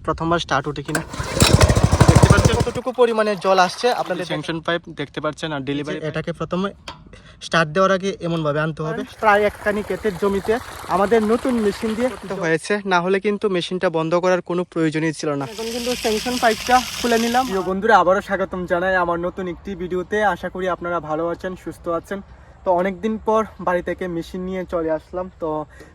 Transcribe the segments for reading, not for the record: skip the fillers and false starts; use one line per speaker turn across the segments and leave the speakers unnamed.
প্রথমবার স্টার্ট উঠে কিনা। দেখতে পাচ্ছেন কতটুকু পরিমাণে জল আসছে, আপনাদের স্যাংশন পাইপ দেখতে পাচ্ছেন। আর ডেলিভারি এটাকে প্রথমে স্টার্ট দেওয়ার আগে এমনভাবে আনতে হবে। প্রায় একখানি ক্ষেতের জমিতে আমাদের নতুন মেশিন দিয়ে হয়েছে, না হলে কিন্তু মেশিনটা বন্ধ করার কোনো প্রয়োজনই ছিল না। এখন কিন্তু স্যাংশন পাইপটা খুলে নিলাম। প্রিয় বন্ধুরা, আবারও স্বাগতম জানাই আমার নতুন একটি ভিডিওতে। আশা করি আপনারা ভালো আছেন, সুস্থ আছেন। তো অনেকদিন পর বাড়ি থেকে মেশিন নিয়ে চলে আসলাম। তো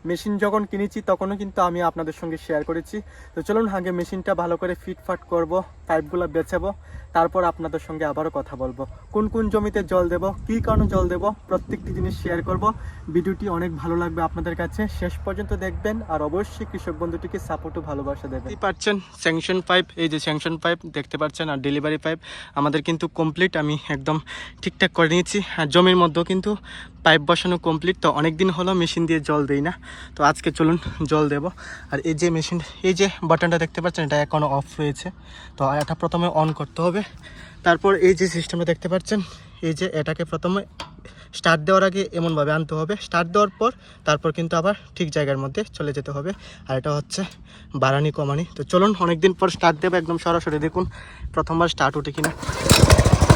মেশিন যখন কিনেছি তখনও কিন্তু আমি আপনাদের সঙ্গে শেয়ার করেছি। তো চলুন আগে মেশিনটা ভালো করে ফিটফাট করব, পাইপগুলো বেছাবো, তারপর আপনাদের সঙ্গে আবারও কথা বলবো। কোন কোন জমিতে জল দেব, কী কারণে জল দেব, প্রত্যেকটি জিনিস শেয়ার করব। ভিডিওটি অনেক ভালো লাগবে আপনাদের কাছে, শেষ পর্যন্ত দেখবেন। আর অবশ্যই কৃষক বন্ধুটিকে সাপোর্ট ও ভালোবাসা দেবেন। দেখতে পাচ্ছেন স্যাংশন পাইপ, এই যে স্যাংশন পাইপ দেখতে পাচ্ছেন। আর ডেলিভারি পাইপ আমাদের কিন্তু কমপ্লিট, আমি একদম ঠিকঠাক করে নিয়েছি। আর জমির মধ্যেও কিন্তু পাইপ বসানো কমপ্লিট। তো অনেক দিন হলো মেশিন দিয়ে জল দেই না, তো আজকে চলুন জল দেব। আর এই যে মেশিন, এই যে বাটনটা দেখতে পাচ্ছেন, এটা এখনও অফ রয়েছে। তো এটা প্রথমে অন করতে হবে। তারপর এই যে সিস্টেমটা দেখতে পাচ্ছেন, এই যে এটাকে প্রথমে স্টার্ট দেওয়ার আগে এমনভাবে আনতে হবে। স্টার্ট দেওয়ার পর তারপর কিন্তু আবার ঠিক জায়গার মধ্যে চলে যেতে হবে। আর এটা হচ্ছে বাড়ানি কমানি। তো চলুন অনেকদিন পর স্টার্ট দেবো একদম সরাসরি, দেখুন প্রথমবার স্টার্ট উঠে কিনা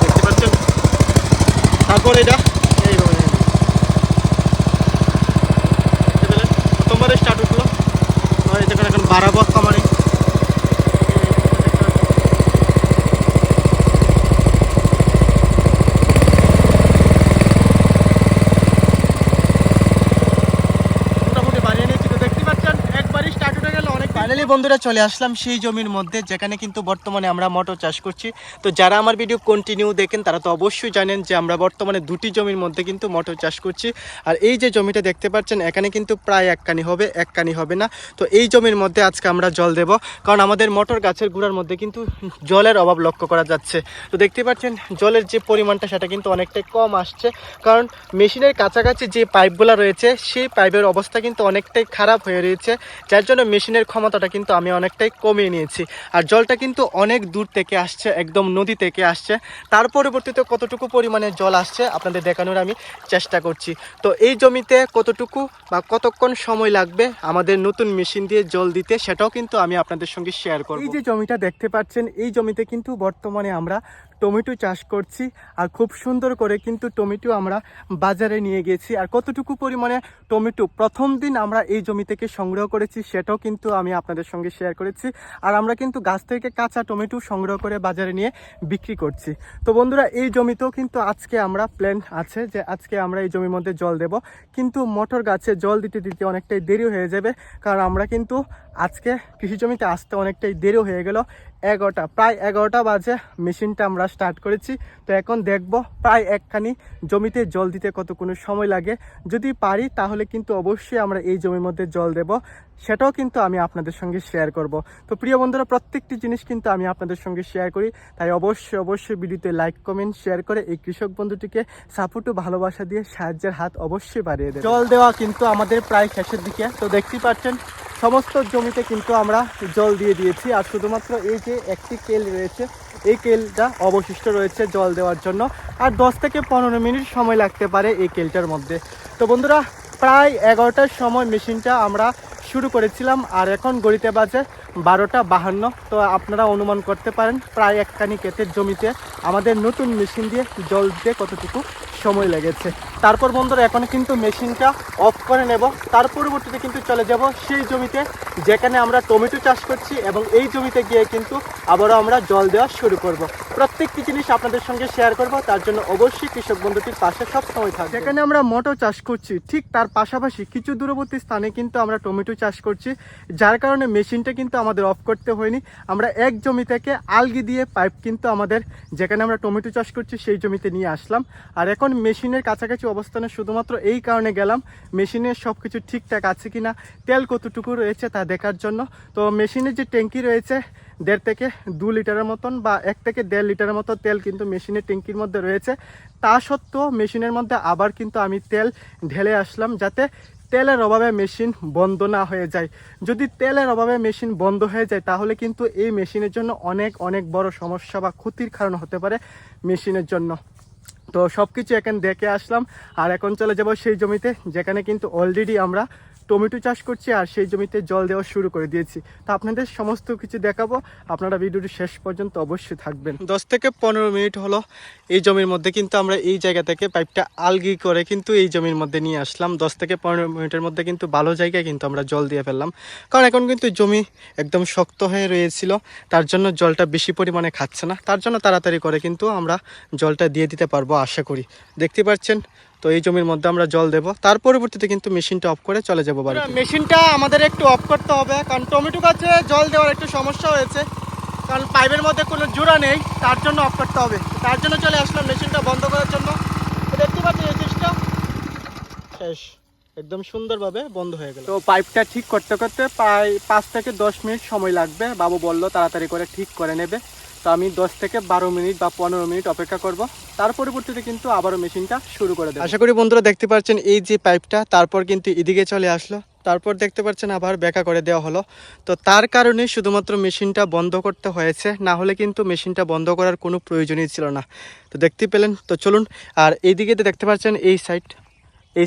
দেখতে পাচ্ছেন। তারপর এটা এইভাবে প্রথমবারে স্টার্ট উঠলো। এই দেখুন এখন বাড়াবো কমানি। ফাইনালি বন্ধুরা চলে আসলাম সেই জমির মধ্যে যেখানে কিন্তু বর্তমানে আমরা মটর চাষ করছি। তো যারা আমার ভিডিও কন্টিনিউ দেখেন তারা তো অবশ্যই জানেন যে আমরা বর্তমানে দুটি জমির মধ্যে কিন্তু মটর চাষ করছি। আর এই যে জমিটা দেখতে পাচ্ছেন, এখানে কিন্তু প্রায় একখানি হবে, একখানি হবে না। তো এই জমির মধ্যে আজকে আমরা জল দেব, কারণ আমাদের মটর গাছের গুঁড়ার মধ্যে কিন্তু জলের অভাব লক্ষ্য করা যাচ্ছে। তো দেখতে পাচ্ছেন জলের যে পরিমাণটা সেটা কিন্তু অনেকটাই কম আসছে, কারণ মেশিনের কাছাকাছি যে পাইপগুলো রয়েছে সেই পাইপের অবস্থা কিন্তু অনেকটাই খারাপ হয়ে রয়েছে, যার জন্য মেশিনের ক্ষমতাটা কিন্তু আমি অনেকটাই কমিয়ে নিয়েছি। আর জলটা কিন্তু অনেক দূর থেকে আসছে, একদম নদী থেকে আসছে। তার পরবর্তীতে কতটুকু পরিমাণে জল আসছে আপনাদের দেখানোর আমি চেষ্টা করছি। তো এই জমিতে কতটুকু বা কতক্ষণ সময় লাগবে আমাদের নতুন মেশিন দিয়ে জল দিতে, সেটাও কিন্তু আমি আপনাদের সঙ্গে শেয়ার করব। এই যে জমিটা দেখতে পাচ্ছেন, এই জমিতে কিন্তু বর্তমানে আমরা টমেটো চাষ করছি। আর খুব সুন্দর করে কিন্তু টমেটো আমরা বাজারে নিয়ে গেছি। আর কতটুকু পরিমাণে টমেটো প্রথম দিন আমরা এই জমি থেকে সংগ্রহ করেছি সেটাও কিন্তু আমি আপনাদের সঙ্গে শেয়ার করেছি। আর আমরা কিন্তু গাছ থেকে কাঁচা টমেটো সংগ্রহ করে বাজারে নিয়ে বিক্রি করছি। তো বন্ধুরা, এই জমিতেও কিন্তু আজকে আমরা প্ল্যান আছে যে আজকে আমরা এই জমির মধ্যে জল দেব, কিন্তু মোটর গাছে জল দিতে দিতে অনেকটাই দেরি হয়ে যাবে, কারণ আমরা কিন্তু আজকে কৃষি জমিতে আসতে অনেকটাই দেরি হয়ে গেল। প্রায় 11টা বাজে মেশিনটা আমরা স্টার্ট করেছি। তো এখন দেখব প্রায় একখানি জমিতে জল দিতে কতক্ষণ সময় লাগে। যদি পারি তাহলে কিন্তু অবশ্যই আমরা এই জমির মধ্যে জল দেব, সেটাও কিন্তু আমি আপনাদের সঙ্গে শেয়ার করব। তো প্রিয় বন্ধুরা, প্রত্যেকটি জিনিস কিন্তু আমি আপনাদের সঙ্গে শেয়ার করি, তাই অবশ্যই ভিডিওতে লাইক কমেন্ট শেয়ার করে এই কৃষক বন্ধুটিকে সাপোর্ট ও ভালোবাসা দিয়ে সাহায্যের হাত অবশ্যই বাড়িয়ে দেবে। জল দেওয়া কিন্তু আমাদের প্রায় শেষের দিকে। তো দেখতেই পাচ্ছেন সমস্ত জমিতে কিন্তু আমরা জল দিয়ে দিয়েছি। আর শুধুমাত্র এই যে একটি কেল রয়েছে, এই কেলটা অবশিষ্ট রয়েছে জল দেওয়ার জন্য। আর 10 থেকে 15 মিনিট সময় লাগতে পারে এই কেলটার মধ্যে। তো বন্ধুরা, প্রায় 11টার সময় মেশিনটা আমরা শুরু করেছিলাম, আর এখন গড়িতে বাজে 12:52। তো আপনারা অনুমান করতে পারেন প্রায় একখানি ক্ষেতের জমিতে আমাদের নতুন মেশিন দিয়ে জল দিতে কতটুকু সময় লেগেছে। তারপর বন্ধুরা, এখন কিন্তু মেশিনটা অফ করে নেব। তার পরবর্তীতে কিন্তু চলে যাব সেই জমিতে যেখানে আমরা টমেটো চাষ করছি, এবং এই জমিতে গিয়ে কিন্তু আবারও আমরা জল দেওয়া শুরু করব। প্রত্যেকটি জিনিস আপনাদের সঙ্গে শেয়ার করব, তার জন্য অবশ্যই কৃষক বন্ধুটির পাশে সব সময় থাকবে। যেখানে আমরা মটর চাষ করছি ঠিক তার পাশাপাশি কিছু দূরবর্তী স্থানে কিন্তু আমরা টমেটো চাষ করছি, যার কারণে মেশিনটা কিন্তু আমাদের অফ করতে হয়নি। আমরা এক জমি থেকে আলগি দিয়ে পাইপ কিন্তু আমাদের যেখানে আমরা টমেটো চাষ করছি সেই জমিতে নিয়ে আসলাম। আর এখন মেশিনের কাছাকাছি অবস্থানে শুধুমাত্র এই কারণে গেলাম মেশিনের সব কিছু ঠিকঠাক আছে কিনা, তেল কতটুকু রয়েছে তা দেখার জন্য। তো মেশিনের যে ট্যাঙ্কি রয়েছে 1.5 থেকে 2 লিটারের মতন বা 1 থেকে 1.5 লিটারের মতো তেল কিন্তু মেশিনের ট্যাঙ্কির মধ্যে রয়েছে। তা সত্ত্বেও মেশিনের মধ্যে আবার কিন্তু আমি তেল ঢেলে আসলাম, যাতে তেলের অভাবে মেশিন বন্ধ না হয়ে যায়। যদি তেলের অভাবে মেশিন বন্ধ হয়ে যায় তাহলে কিন্তু এই মেশিনের জন্য অনেক বড় সমস্যা বা ক্ষতির কারণ হতে পারে মেশিনের জন্য। তো সব কিছু এখন দেখে আসলাম, আর এখন চলে যাব সেই জমিতে যেখানে কিন্তু অলরেডি আমরা টমেটো চাষ করছি আর সেই জমিতে জল দেওয়া শুরু করে দিয়েছি। তো আপনাদের সমস্ত কিছু দেখাবো, আপনারা ভিডিওটি শেষ পর্যন্ত অবশ্যই থাকবেন। 10 থেকে 15 মিনিট হলো এই জমির মধ্যে কিন্তু আমরা এই জায়গা থেকে পাইপটা আলগি করে কিন্তু এই জমির মধ্যে নিয়ে আসলাম। 10 থেকে 15 মিনিটের মধ্যে কিন্তু ভালো জায়গায় কিন্তু আমরা জল দিয়ে ফেললাম, কারণ এখন কিন্তু জমি একদম শক্ত হয়ে রয়েছিল, তার জন্য জলটা বেশি পরিমাণে খাচ্ছে না, তার জন্য তাড়াতাড়ি করে কিন্তু আমরা জলটা দিয়ে দিতে পারবো আশা করি। দেখতে পাচ্ছেন তো এই জমির মধ্যে আমরা জল দেব, তার পরবর্তীতে কিন্তু মেশিনটা অফ করে চলে যাবো বাড়ি। মেশিনটা আমাদের একটু অফ করতে হবে, কারণ টমেটো গাছে জল দেওয়ার একটু সমস্যা হয়েছে, কারণ পাইপের মধ্যে কোনো জোড়া নেই, তার জন্য অফ করতে হবে। তার জন্য চলে আসলাম মেশিনটা বন্ধ করার জন্য। দেখতে পাচ্ছেন এই জিনিসটা শেষ, একদম সুন্দরভাবে বন্ধ হয়ে গেল। তো পাইপটা ঠিক করতে করতে প্রায় 5 থেকে 10 মিনিট সময় লাগবে, বাবু বললো তাড়াতাড়ি করে ঠিক করে নেবে। তো আমি 10 থেকে 12 মিনিট বা 15 মিনিট অপেক্ষা করব, তার পরবর্তীতে কিন্তু আবারও মেশিনটা শুরু করে দেব। আশা করি বন্ধুরা দেখতে পাচ্ছেন এই যে পাইপটা, তারপর কিন্তু এদিকে চলে আসলো, তারপর দেখতে পাচ্ছেন আবার ব্যাকা করে দেওয়া হলো। তো তার কারণে শুধুমাত্র মেশিনটা বন্ধ করতে হয়েছে, না হলে কিন্তু মেশিনটা বন্ধ করার কোনো প্রয়োজনই ছিল না। তো দেখতে পেলেন, তো চলুন। আর এইদিকে দেখতে পাচ্ছেন এই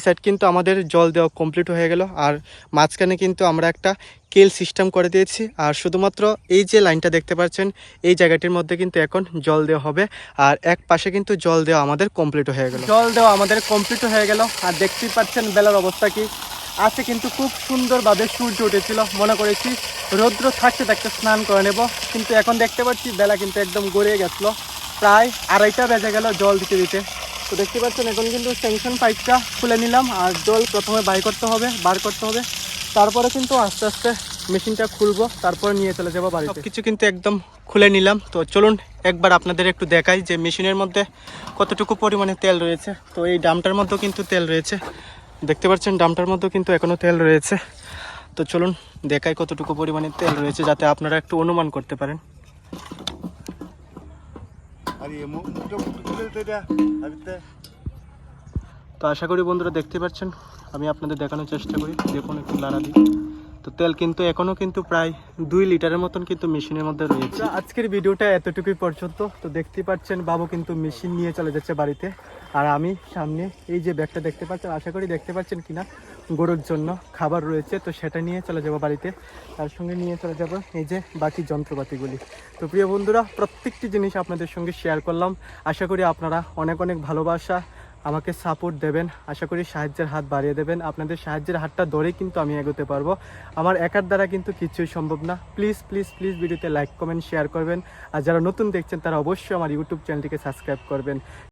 সাইড কিন্তু আমাদের জল দেওয়া কমপ্লিট হয়ে গেল, আর মাঝখানে কিন্তু আমরা একটা কেল সিস্টেম করে দিয়েছি। আর শুধুমাত্র এই যে লাইনটা দেখতে পাচ্ছেন এই জায়গাটির মধ্যে কিন্তু এখন জল দেওয়া হবে, আর এক পাশে কিন্তু জল দেওয়া আমাদের কমপ্লিট হয়ে গেল। জল দেওয়া আমাদের কমপ্লিট হয়ে গেল, আর দেখতেই পাচ্ছেন বেলার অবস্থা কি আছে, কিন্তু খুব সুন্দরভাবে সূর্য উঠেছিল, মনে করেছি রৌদ্র থাকতে থাকতে স্নান করে নেব, কিন্তু এখন দেখতে পাচ্ছি বেলা কিন্তু একদম গড়িয়ে গেছিলো, প্রায় 2:30 বেজে গেল জল দিতে দিতে। তো দেখতে পাচ্ছেন এখন কিন্তু স্যাংশন পাইপটা খুলে নিলাম, আর জল প্রথমে বার করতে হবে, তারপরে কিন্তু আস্তে আস্তে মেশিনটা খুলবো, তারপরে নিয়ে চলে যাবো বাড়িতে। কিছু কিন্তু একদম খুলে নিলাম। তো চলুন একবার আপনাদের একটু দেখাই যে মেশিনের মধ্যে কতটুকু পরিমাণে তেল রয়েছে। তো এই ড্রামটার মধ্যেও কিন্তু তেল রয়েছে, দেখতে পাচ্ছেন ড্রামটার মধ্যেও কিন্তু এখনও তেল রয়েছে। তো চলুন দেখাই কতটুকু পরিমাণে তেল রয়েছে, যাতে আপনারা একটু অনুমান করতে পারেন। তো আশা করি বন্ধুরা দেখতে পাচ্ছেন, আমি আপনাদের দেখানোর চেষ্টা করি, দেখুন একটু লাড়া দিই। তো তেল কিন্তু এখনও কিন্তু প্রায় 2 লিটারের মতন কিন্তু মেশিনের মধ্যে রয়েছে। আজকের ভিডিওটা এতটুকুই পর্যন্ত। তো দেখতে পাচ্ছেন বাবু কিন্তু মেশিন নিয়ে চলে যাচ্ছে বাড়িতে, আর আমি সামনে এই যে ব্যাগটা দেখতে পাচ্ছেন, আশা করি দেখতে পাচ্ছেন কিনা, গরুর জন্য খাবার রয়েছে, তো সেটা নিয়ে চলে যাবো বাড়িতে। তার সঙ্গে নিয়ে চলে যাব এই যে বাকি যন্ত্রপাতিগুলি। তো প্রিয় বন্ধুরা, প্রত্যেকটি জিনিস আপনাদের সঙ্গে শেয়ার করলাম। আশা করি আপনারা অনেক অনেক ভালোবাসা আমাকে সাপোর্ট দেবেন, আশা করি সাহায্যের হাত বাড়িয়ে দেবেন। আপনাদের সাহায্যের হাতটা ধরেই কিন্তু আমি এগোতে পারবো, আমার একার দ্বারা কিন্তু কিছুই সম্ভব না। প্লিজ প্লিজ প্লিজ ভিডিওতে লাইক কমেন্ট শেয়ার করবেন, আর যারা নতুন দেখছেন তারা অবশ্যই আমার ইউটিউব চ্যানেলটিকে সাবস্ক্রাইব করবেন।